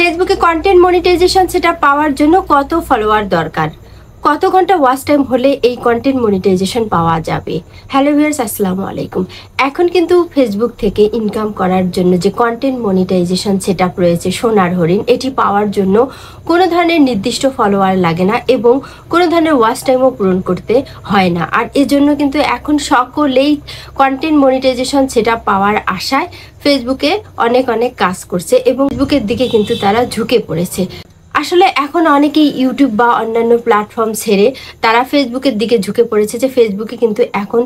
ফেসবুকে content monetization সেটা পাওয়ার জন্য কত ফলোয়ার দরকার, কত ঘন্টা ওয়াচ টাইম হলে এই কন্টেন্ট মনিটাইজেশন পাওয়া যাবে। হ্যালো ভিউয়ার্স, আসসালামু আলাইকুম। এখন কিন্তু ফেসবুক থেকে ইনকাম করার জন্য যে কন্টেন্ট মনিটাইজেশন সেটআপ রয়েছে সোনার হরিণ, এটি পাওয়ার জন্য কোনো ধরনের নির্দিষ্ট ফলোয়ার লাগে না এবং কোনো ধরনের ওয়াচ টাইমও পূরণ করতে হয় না। আর এজন্য কিন্তু এখন সকলেই কন্টেন্ট মনিটাইজেশন সেটআপ পাওয়ার আশায় ফেসবুকে অনেক কাজ করছে এবং ফেসবুকের দিকে কিন্তু তারা ঝুঁকে পড়েছে। আসলে এখন অনেকেই ইউটিউব বা অন্যান্য প্ল্যাটফর্ম ছেড়ে তারা ফেসবুকের দিকে ঝুঁকে পড়েছে যে ফেসবুকে কিন্তু এখন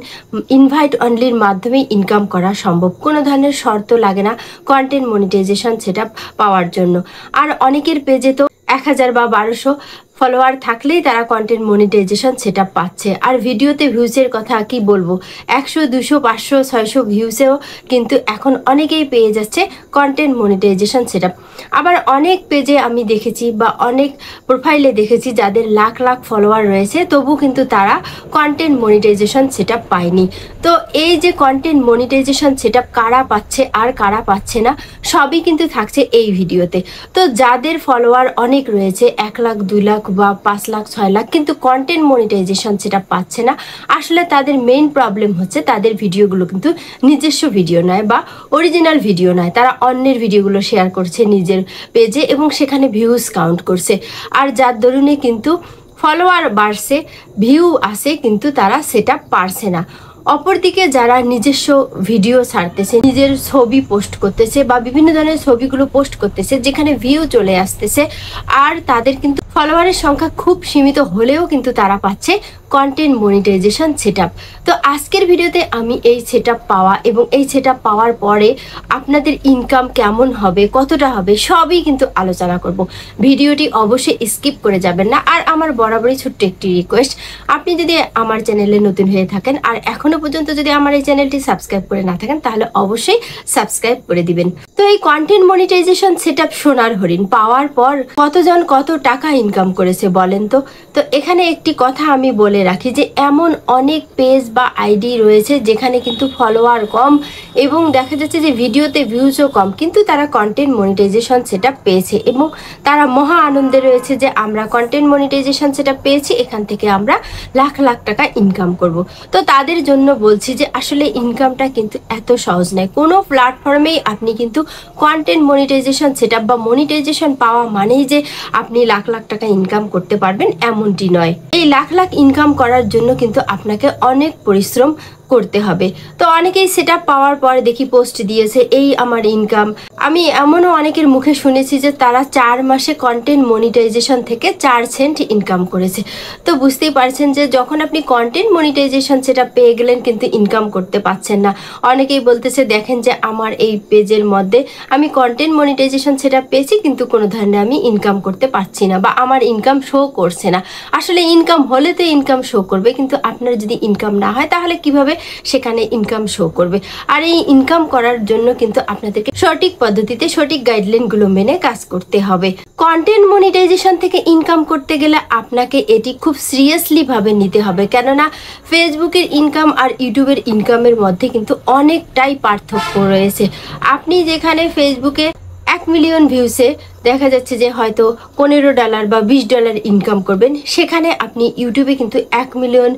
ইনভাইট অনলির মাধ্যমেই ইনকাম করা সম্ভব, কোনো ধরনের শর্ত লাগে না কন্টেন্ট মনিটাইজেশন সেটআপ পাওয়ার জন্য। আর অনেকের পেজে তো 1000 বা 1200 ফলোয়ার থাকলেই তারা কন্টেন্ট মনিটাইজেশন সেটআপ পাচ্ছে। আর ভিডিওতে ভিউজের কথা কি বলবো, 100, 200, 500, 600 ভিউসেও কিন্তু এখন অনেকেই পেয়ে যাচ্ছে কন্টেন্ট মনিটাইজেশন সেটআপ। আবার অনেক পেজে আমি দেখেছি বা অনেক প্রোফাইলে দেখেছি যাদের লাখ লাখ ফলোয়ার রয়েছে, তবু কিন্তু তারা কন্টেন্ট মনিটাইজেশন সেটআপ পায়নি। তো এই যে কন্টেন্ট মনিটাইজেশন সেটআপ কারা পাচ্ছে আর কারা পাচ্ছে না, সবই কিন্তু থাকছে এই ভিডিওতে। তো যাদের ফলোয়ার অনেক রয়েছে, 1 লাখ, 2 লাখ বা 5 লাখ, 6 লাখ, কিন্তু কন্টেন্ট মনিটাইজেশন সেটা পাচ্ছে না, আসলে তাদের মেইন প্রবলেম হচ্ছে তাদের ভিডিওগুলো কিন্তু নিজস্ব ভিডিও নয় বা অরিজিনাল ভিডিও নয়। তারা অন্যের ভিডিওগুলো শেয়ার করছে নিজের পেজে এবং সেখানে ভিউজ কাউন্ট করছে। আর যার দরুনে কিন্তু ফলোয়ার বাড়ছে, ভিউ আসে, কিন্তু তারা সেটা পারছে না। অপরদিকে যারা নিজস্ব ভিডিও ছাড়তেছে, নিজের ছবি পোস্ট করতেছে বা বিভিন্ন ধরনের ছবিগুলো পোস্ট করতেছে যেখানে ভিউ চলে আসতেছে, আর তাদের কিন্তু ফলোয়ারের সংখ্যা খুব সীমিত হলেও কিন্তু তারা পাচ্ছে কন্টেন্ট মনিটাইজেশন সেটআপ। তো আজকের ভিডিওতে আমি এই সেটআপ পাওয়া এবং এই সেটআপ পাওয়ার পরে আপনাদের ইনকাম কেমন হবে, কতটা হবে, সবই কিন্তু আলোচনা করব। ভিডিওটি অবশ্যই স্কিপ করে যাবেন না। আর আমার বরাবরই ছোট্ট একটি রিকোয়েস্ট, আপনি যদি আমার চ্যানেলে নতুন হয়ে থাকেন আর এখনো পর্যন্ত যদি আমার এই চ্যানেলটি সাবস্ক্রাইব করে না থাকেন, তাহলে অবশ্যই সাবস্ক্রাইব করে দিবেন। তো এই কন্টেন্ট মনিটাইজেশন সেটআপ সোনার হরিণ পাওয়ার পর কতজন কত টাকা ইনকাম করেছে বলেন তো। তো এখানে একটি কথা আমি বলে রাখি যে এমন অনেক পেজ বা আইডি রয়েছে যেখানে কিন্তু ফলোয়ার কম এবং দেখা যাচ্ছে যে ভিডিওতে ভিউজও কম, কিন্তু তারা কন্টেন্ট মনিটাইজেশন সেটআপ পেয়েছে এবং তারা মহা আনন্দে রয়েছে যে আমরা কন্টেন্ট মনিটাইজেশন সেটআপ পেয়েছি, এখান থেকে আমরা লাখ লাখ টাকা ইনকাম করব। তো তাদের জন্য বলছি যে আসলে ইনকামটা কিন্তু এত সহজ নয়। কোনো প্ল্যাটফর্মেই আপনি কিন্তু কন্টেন্ট মনিটাইজেশন সেটআপ বা মনিটাইজেশন পাওয়া মানেই যে আপনি লাখ লাখ টাকা ইনকাম করতে পারবেন এমনটি নয়। এই লাখ লাখ ইনকাম করার জন্য কিন্তু আপনাকে অনেক পরিশ্রম করতে হবে। তো অনেকেই সেটআপ পাওয়ার পর দেখি পোস্ট দিয়েছে এই আমার ইনকাম। আমি এমনও অনেকের মুখে শুনেছি যে তারা 4 মাসে কন্টেন্ট মনিটাইজেশন থেকে 4 সেন্ট ইনকাম করেছে। তো বুঝতেই পারছেন যে যখন আপনি কন্টেন্ট মনিটাইজেশন সেটা পেয়ে গেলেন কিন্তু ইনকাম করতে পারছেন না। অনেকেই বলতেছে দেখেন যে আমার এই পেজের মধ্যে আমি কন্টেন্ট মনিটাইজেশন সেটা পেয়েছি কিন্তু কোনো ধরনের আমি ইনকাম করতে পারছি না বা আমার ইনকাম শো করছে না। আসলে ইনকাম হলে তো ইনকাম শো করবে, কিন্তু আপনার যদি ইনকাম না হয় তাহলে কিভাবে সেখানে ইনকাম শো করবে। আর এই ইনকাম করার জন্য কিন্তু আপনাদেরকে সঠিক পদ্ধতিতে সঠিক গাইডলাইনগুলো মেনে কাজ করতে হবে। কন্টেন্ট মনিটাইজেশন থেকে ইনকাম করতে গেলে আপনাকে এটি খুব সিরিয়াসলি ভাবে নিতে হবে, কেননা ফেসবুকের ইনকাম আর ইউটিউবের ইনকামের মধ্যে কিন্তু অনেকটাই পার্থক্য রয়েছে। আপনি যেখানে ফেসবুকে 1 মিলিয়ন ভিউসে দেখা যাচ্ছে যে হয়তো $15 বা $20 ইনকাম করবেন, সেখানে আপনি ইউটিউবে কিন্তু 1 মিলিয়ন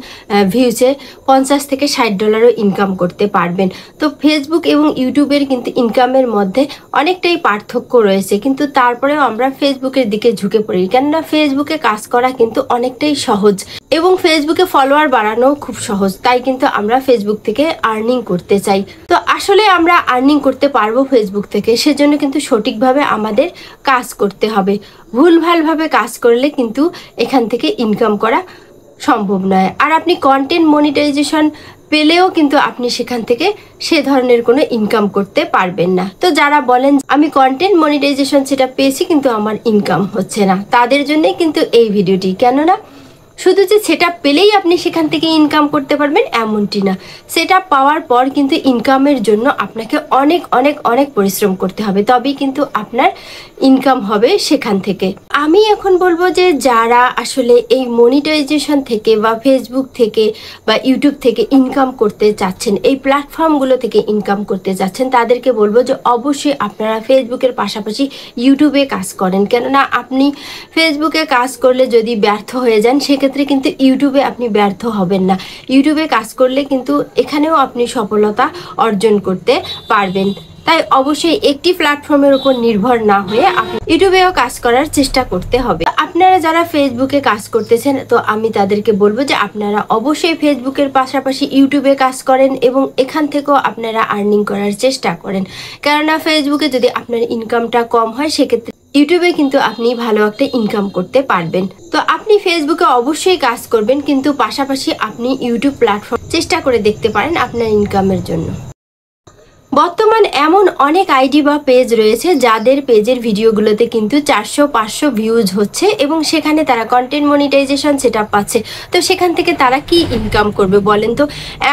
ভিউসে $50 থেকে $60 ইনকাম করতে পারবেন। তো ফেসবুক এবং ইউটিউবের কিন্তু ইনকামের মধ্যে অনেকটাই পার্থক্য রয়েছে, কিন্তু তারপরেও আমরা ফেসবুকের দিকে ঝুঁকে পড়ি, কেননা ফেসবুকে কাজ করা কিন্তু অনেকটাই সহজ এবং ফেসবুকে ফলোয়ার বাড়ানো খুব সহজ। তাই কিন্তু আমরা ফেসবুক থেকে আর্নিং করতে চাই। তো আসলে আমরা আর্নিং করতে পারবো ফেসবুক থেকে, সেজন্য কিন্তু সঠিকভাবে আমাদের কাজ করতে হবে। ভুলভালভাবে কাজ করলে কিন্তু এখান থেকে ইনকাম করা সম্ভব নয়। আর আপনি কন্টেন্ট মনিটাইজেশন পেলেও কিন্তু আপনি সেখান থেকে সে ধরনের কোনো ইনকাম করতে পারবেন না। তো যারা বলেন আমি কন্টেন্ট মনিটাইজেশন সেটা পেয়েছি কিন্তু আমার ইনকাম হচ্ছে না, তাদের জন্যই কিন্তু এই ভিডিওটি। কেননা শুধু যে সেটআপ পেলেই আপনি সেখান থেকে ইনকাম করতে পারবেন এমনটি না, সেটআপ পাওয়ার পর কিন্তু ইনকামের জন্য আপনাকে অনেক অনেক অনেক পরিশ্রম করতে হবে, তবেই কিন্তু আপনার ইনকাম হবে সেখান থেকে। আমি এখন বলবো যে যারা আসলে এই মনিটাইজেশন থেকে বা ফেসবুক থেকে বা ইউটিউব থেকে ইনকাম করতে চাচ্ছেন, এই প্ল্যাটফর্মগুলো থেকে ইনকাম করতে চাচ্ছেন, তাদেরকে বলবো যে অবশ্যই আপনারা ফেসবুকের পাশাপাশি ইউটিউবে কাজ করেন। কেননা আপনি ফেসবুকে কাজ করলে যদি ব্যর্থ হয়ে যান, সেক্ষেত্রে কিন্তু ইউটিউবে আপনি ব্যর্থ হবেন না। ইউটিউবে কাজ করলে কিন্তু এখানেও আপনি সফলতা অর্জন করতে পারবেন। তাই অবশ্যই একটি প্ল্যাটফর্মের উপর নির্ভর না হয়ে আপনি ইউটিউবেও কাজ করার চেষ্টা করতে হবে। আপনারা যারা ফেসবুকে কাজ করতেছেন, তো আমি তাদেরকে বলবো যে আপনারা অবশ্যই ফেসবুকের পাশাপাশি ইউটিউবে কাজ করেন এবং এখান থেকেও আপনারা আর্নিং করার চেষ্টা করেন। কেননা ফেসবুকে যদি আপনার ইনকামটা কম হয়, সেক্ষেত্রে ইউটিউবে কিন্তু আপনি ভালো একটা ইনকাম করতে পারবেন। তো আপনি ফেসবুকে অবশ্যই কাজ করবেন, কিন্তু পাশাপাশি আপনি ইউটিউব প্ল্যাটফর্ম চেষ্টা করে দেখতে পারেন আপনার ইনকামের জন্য। বর্তমান এমন অনেক আইডি বা পেজ রয়েছে যাদের পেজের ভিডিওগুলোতে কিন্তু 400-500 ভিউজ হচ্ছে এবং সেখানে তারা কন্টেন্ট মনিটাইজেশন সেটআপ পাচ্ছে। তো সেখান থেকে তারা কি ইনকাম করবে বলেন তো?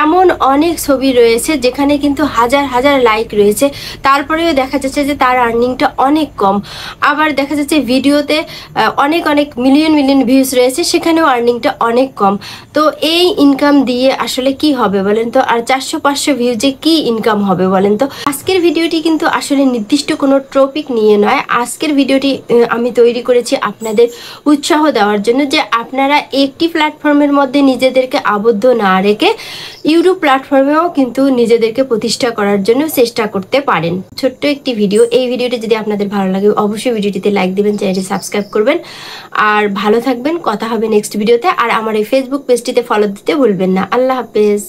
এমন অনেক ছবি রয়েছে যেখানে কিন্তু হাজার হাজার লাইক রয়েছে, তারপরেও দেখা যাচ্ছে যে তার আর্নিংটা অনেক কম। আবার দেখা যাচ্ছে ভিডিওতে অনেক অনেক মিলিয়ন মিলিয়ন ভিউজ রয়েছে, সেখানেও আর্নিংটা অনেক কম। তো এই ইনকাম দিয়ে আসলে কি হবে বলেন তো? আর 400-500 ভিউজে কি ইনকাম হবে বলেন তো? আজকের ভিডিওটি কিন্তু আসলে নির্দিষ্ট কোনো টপিক নিয়ে নয়। আজকের ভিডিওটি আমি তৈরি করেছি আপনাদের উৎসাহ দেওয়ার জন্য, যে আপনারা একটি প্ল্যাটফর্মের মধ্যে নিজেদেরকে আবদ্ধ না রেখে ইউটিউব প্ল্যাটফর্মেও কিন্তু নিজেদেরকে প্রতিষ্ঠা করার জন্য চেষ্টা করতে পারেন। ছোট্ট একটি ভিডিও, এই ভিডিওটি যদি আপনাদের ভালো লাগে অবশ্যই ভিডিওটিতে লাইক দিবেন, চ্যানেলটি সাবস্ক্রাইব করবেন। আর ভালো থাকবেন, কথা হবে নেক্সট ভিডিওতে। আর আমার এই ফেসবুক পেজটিতে ফলো দিতে ভুলবেন না। আল্লাহ হাফেজ।